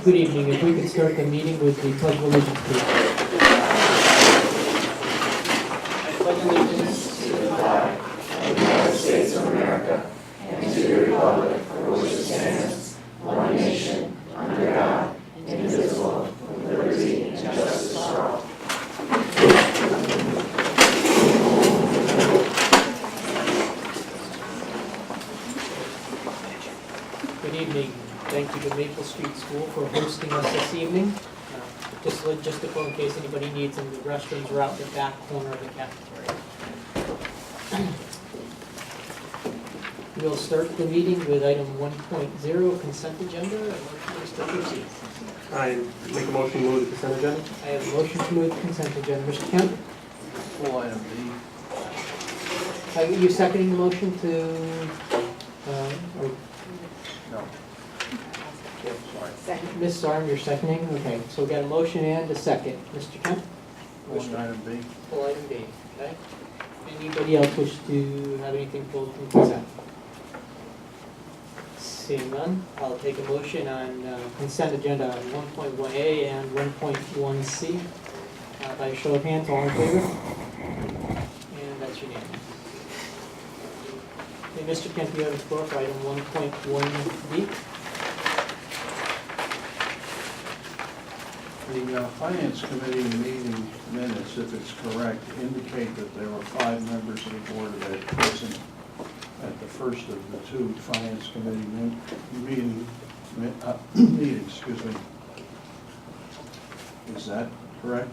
Good evening. If we could start the meeting with the Pledge of Allegiance, please. I pledge allegiance to the flag of the United States of America and to the republic for which it stands, one nation, under God, indivisible, with liberty and justice for all. Good evening. Thank you to Maple Street School for hosting us this evening. Just logistical in case anybody needs them, the restrooms are out the back corner of the cafeteria. We'll start the meeting with item 1.0, consent agenda. Mr. Percy. I make a motion to move the consent agenda. I have a motion to move the consent agenda. Mr. Kemp, Full item B. are you seconding the motion to, or No. Yeah, sorry. Second. Ms. Sarm, you're seconding? Okay, so we got a motion and a second. Mr. Kemp? Full item B. Full item B, okay? Anybody else wish to have anything pulled from consent? Seeing none, I'll take a motion on consent agenda 1.1A and 1.1C. By a show of hands, all in favor? And that's unanimous. Okay, Mr. Kemp, you have the floor for item 1.1B. The Finance Committee meeting minutes, if it's correct, indicate that there were 5 members of the Board of Ed present at the first of the 2 Finance Committee meetings, excuse me. Is that correct?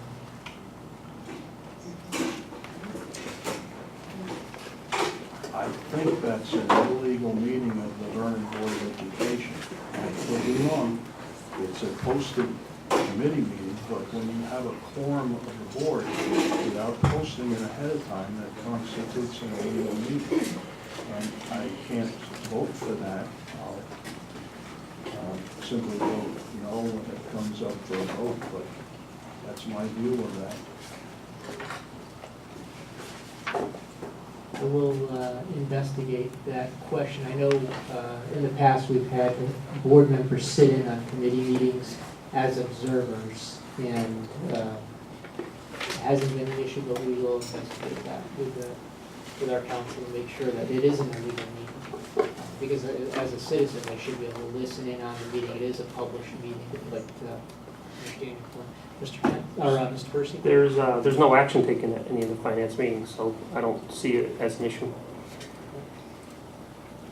I think that's an illegal meeting of the Vernon Board of Education. I could be wrong. It's a posted committee meeting, but when you have a quorum of the board without posting it ahead of time, that constitutes an illegal meeting. And I can't vote for that. I'll simply vote no when it comes up for a vote, but that's my view of that. I will investigate that question. I know in the past we've had board members sit in on committee meetings as observers, and it hasn't been an issue, but we will investigate that with our council to make sure that it is an illegal meeting. Because as a citizen, I should be able to listen in on the meeting. It is a published meeting, but understand your point. Mr. Kent, or Mr. Percy? There's no action taken at any of the finance meetings, so I don't see it as an issue.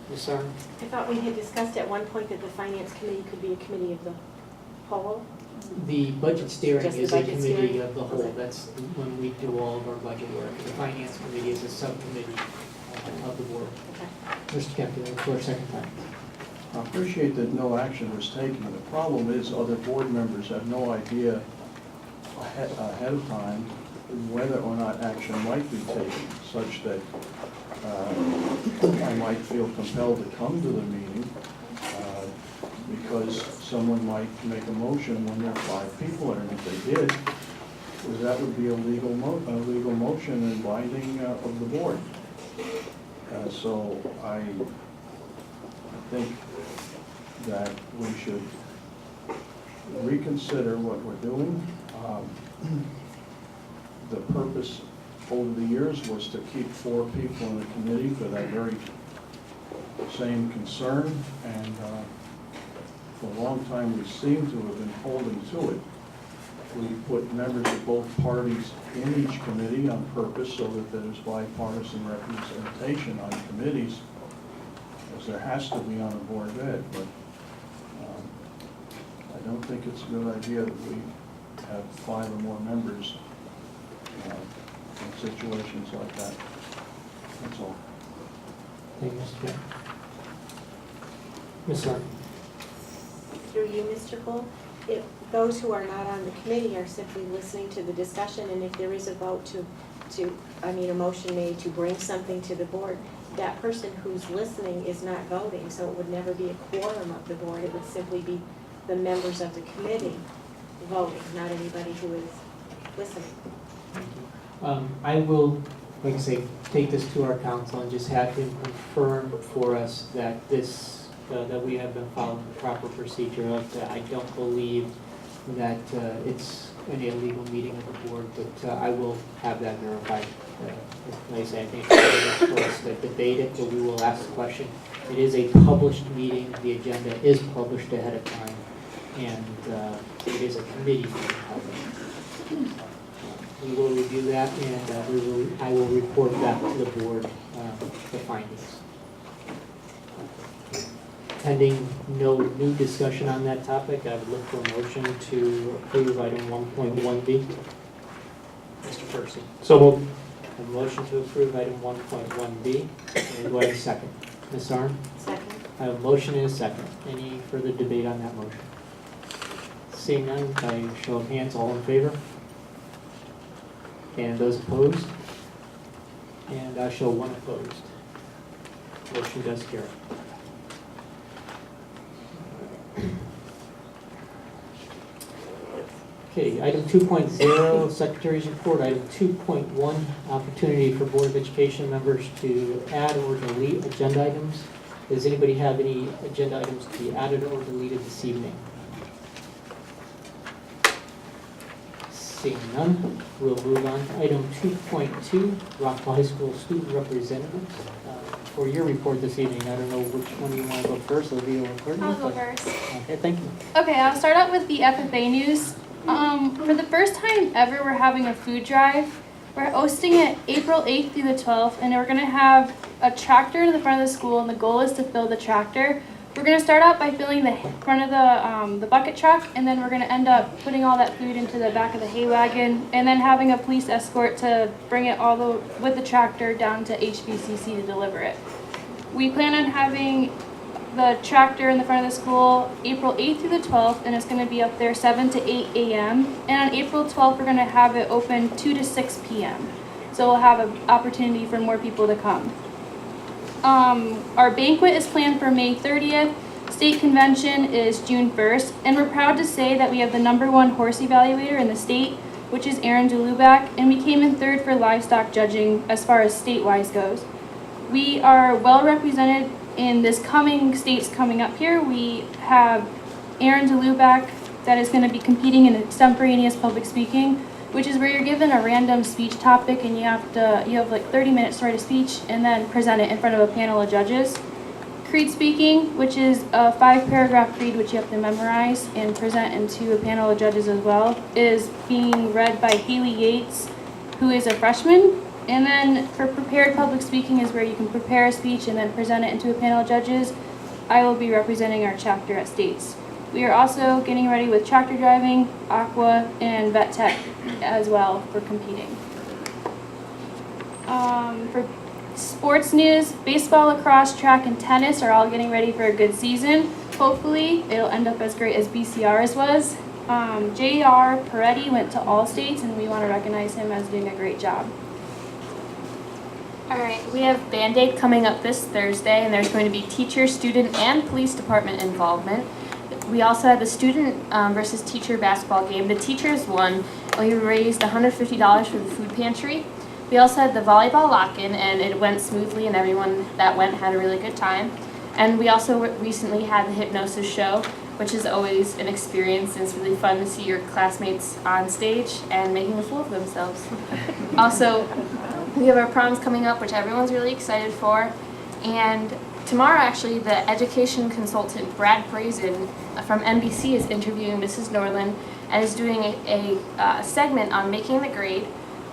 Ms. Sarn? I thought we had discussed at one point that the Finance Committee could be a committee of the whole. The budget steering Just the is a budget committee steering? of the whole. Okay. That's when we do all of our budget work. The finance committee is a subcommittee of the board. Okay. Mr. Kemp, for a second time. I appreciate that no action was taken. The problem is other board members have no idea ahead of time whether or not action might be taken, such that I might feel compelled to come to the meeting because someone might make a motion when there are 5 people, and if they did, that would be a legal motion and binding of the board. So I think that we should reconsider what we're doing. The purpose over the years was to keep 4 people in the committee for that very same concern, and for a long time we seem to have been holding to it. We put members of both parties in each committee on purpose so that there's bipartisan representation on committees, as there has to be on a board of ed, but I don't think it's a good idea that we have 5 or more members in situations like that. That's all. Thank you, Mr. Kemp. Ms. Sarn? Through you, Mr. Cole, if those who are not on the committee are simply listening to the discussion, and if there is a vote a motion made to bring something to the board, that person who's listening is not voting, so it would never be a quorum of the board. It would simply be the members of the committee voting, not anybody who is listening. Thank you. I will, like I say, take this to our council and just have him confirm for us that this that we have been following the proper procedure of that. I don't believe that it's an illegal meeting of the board, but I will have that verified. Like I say, I think it's for us to debate it, but we will ask the question. It is a published meeting. The agenda is published ahead of time, and it is a committee meeting. We will review that, and I will report back to the board the findings. Pending no new discussion on that topic, I would look for a motion to approve item 1.1B. Mr. Percy. So moved. A motion to approve item 1.1B. And do I have a second? Ms. Arn? Second. I have a motion and a second. Any further debate on that motion? Seeing none, by show of hands, all in favor? And those opposed? And I show one opposed. Motion does carry. Okay, item 2.0, Secretary's Report. Item 2.1, opportunity for Board of Education members to add or delete agenda items. Does anybody have any agenda items to be added or deleted this evening? Seeing none, we'll move on to item 2.2, Rockville High School Student Representatives. For your report this evening, I don't know which one you want to go first, Olivia or Courtney? I'll go first. Okay, thank you. Okay, I'll start out with the FFA news. For the first time ever, we're having a food drive. We're hosting it April 8th through the 12th, and we're going to have a tractor in the front of the school, and the goal is to fill the tractor. We're going to start out by filling the front of the bucket truck, and then we're going to end up putting all that food into the back of the hay wagon, and then having a police escort to bring it all with the tractor down to HBCC to deliver it. We plan on having the tractor in the front of the school April 8th through the 12th, and it's going to be up there 7 to 8 a.m. And on April 12th, we're going to have it open 2 to 6 p.m. So we'll have an opportunity for more people to come. Our banquet is planned for May 30th. State convention is June 1st, and we're proud to say that we have the #1 horse evaluator in the state, which is Aaron Dulubac, and we came in 3rd for livestock judging as far as state-wise goes. We are well represented in this states coming up here. We have Aaron Dulubac that is going to be competing in extemporaneous public speaking, which is where you're given a random speech topic and you have like 30 minutes to write a speech and then present it in front of a panel of judges. Creed speaking, which is a 5-paragraph creed which you have to memorize and present into a panel of judges as well, is being read by Haley Yates, who is a freshman. And then for prepared public speaking is where you can prepare a speech and then present it into a panel of judges. I will be representing our chapter at States. We are also getting ready with tractor driving, aqua, and vet tech as well for competing. For sports news, baseball, lacrosse, track, and tennis are all getting ready for a good season. Hopefully, it'll end up as great as BCR's was. J.R. Peretti went to all states, and we want to recognize him as doing a great job. Alright, we have Band-Aid coming up this Thursday, and there's going to be teacher, student, and police department involvement. We also had the student versus teacher basketball game. The teachers won. We raised $150 for the food pantry. We also had the volleyball lock-in, and it went smoothly, and everyone that went had a really good time. And we also recently had the hypnosis show, which is always an experience, and it's really fun to see your classmates on stage and making a fool of themselves. Also, we have our proms coming up, which everyone's really excited for. And tomorrow, actually, the education consultant, Brad Brazen, from NBC, is interviewing Mrs. Norland and is doing a segment on making the grade.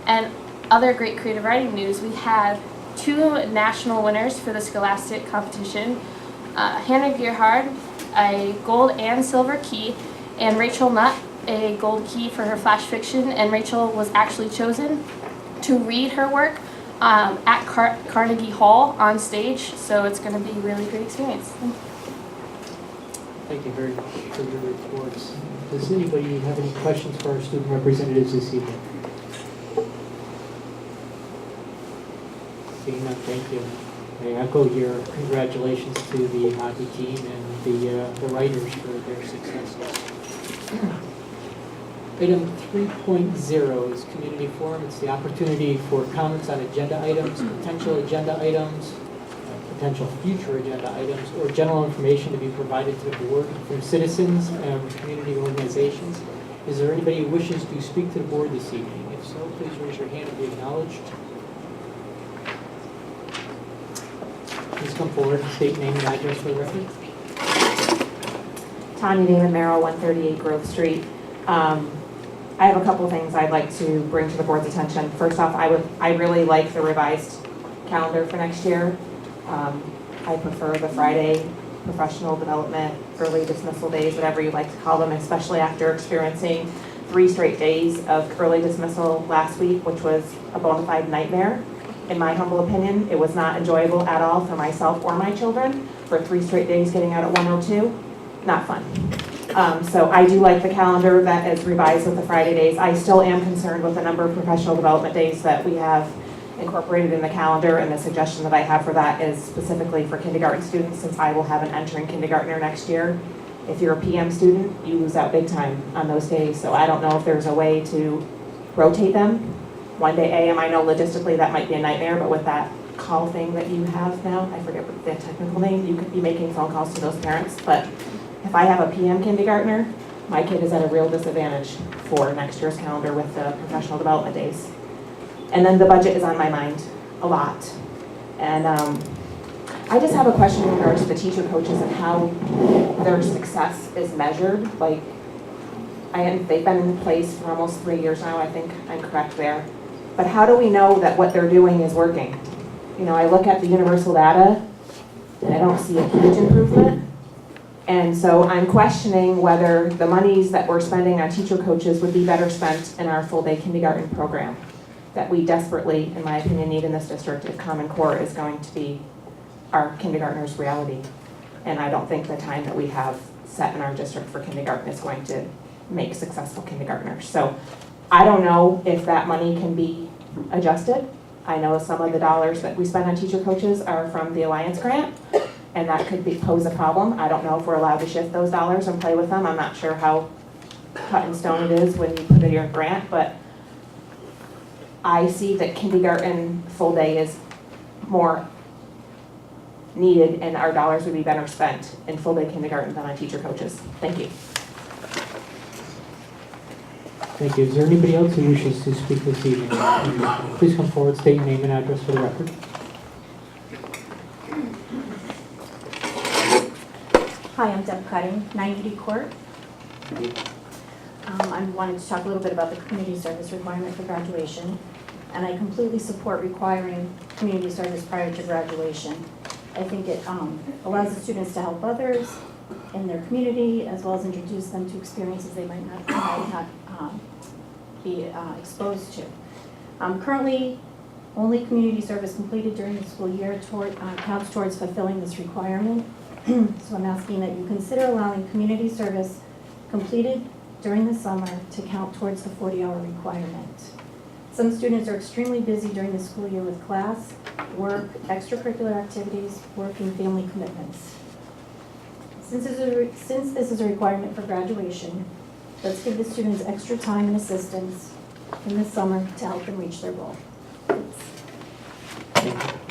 And other great creative writing news, we have 2 national winners for the Scholastic competition. Hannah Gerhard, a gold and silver key, and Rachel Nutt, a gold key for her flash fiction. And Rachel was actually chosen to read her work at Carnegie Hall on stage, so it's going to be a really great experience. Thank you very much for your reports. Does anybody have any questions for our student representatives this evening? Seeing none, thank you. I echo your congratulations to the hockey team and the writers for their successes. Item 3.0 is community forum. It's the opportunity for comments on agenda items, potential potential future agenda items or general information to be provided to the board from citizens and community organizations. Is there anybody who wishes to speak to the board this evening? If so, please raise your hand and be acknowledged. Please come forward and state name and address for the record. Tanya Damon Merrill, 138 Grove Street. I have a couple things I'd like to bring to the board's attention. First off, I really like the revised calendar for next year. I prefer the Friday professional development, early dismissal days, whatever you like to call them, especially after experiencing 3 straight days of early dismissal last week, which was a bona fide nightmare. In my humble opinion, it was not enjoyable at all for myself or my children. For 3 straight days getting out at 1:02, not fun. So I do like the calendar that is revised with the Friday days. I still am concerned with the number of professional development days that we have incorporated in the calendar, and the suggestion that I have for that is specifically for kindergarten students, since I will have an entering kindergartner next year. If you're a PM student, you lose out big time on those days, so I don't know if there's a way to rotate them. One day AM, I know logistically that might be a nightmare, but with that call thing that you have now, I forget what the technical name, you could be making phone calls to those parents, but if I have a PM kindergartner, my kid is at a real disadvantage for next year's calendar with the professional development days. And then the budget is on my mind a lot. And I just have a question in regards to the teacher coaches and how their success is measured. Like, they've been in place for almost 3 years now, I think I'm correct there. But how do we know that what they're doing is working? You know, I look at the universal data and I don't see a huge improvement. And so I'm questioning whether the monies that we're spending on teacher coaches would be better spent in our full-day kindergarten program that we desperately, in my opinion, need in this district if Common Core is going to be our kindergartners' reality. And I don't think the time that we have set in our district for kindergarten is going to make successful kindergartners. So I don't know if that money can be adjusted. I know some of the dollars that we spend on teacher coaches are from the Alliance grant, and that could pose a problem. I don't know if we're allowed to shift those dollars and play with them. I'm not sure how cut in stone it is when you put in your grant, but I see that kindergarten full day is more needed and our dollars would be better spent in full day kindergarten than on teacher coaches. Thank you. Thank you. Is there anybody else who wishes to speak this evening? Please come forward, state your name and address for the record. Hi, I'm Deb Cutting, 90 Court. I wanted to talk a little bit about the community service requirement for graduation, and I completely support requiring community service prior to graduation. I think it allows the students to help others in their community, as well as introduce them to experiences they might not be exposed to. Currently, only community service completed during the school year counts towards fulfilling this requirement. So I'm asking that you consider allowing community service completed during the summer to count towards the 40-hour requirement. Some students are extremely busy during the school year with class, work, extracurricular activities, work, and family commitments. Since this is a requirement for graduation, let's give the students extra time and assistance in the summer to help them reach their goal. Thanks. Thank you.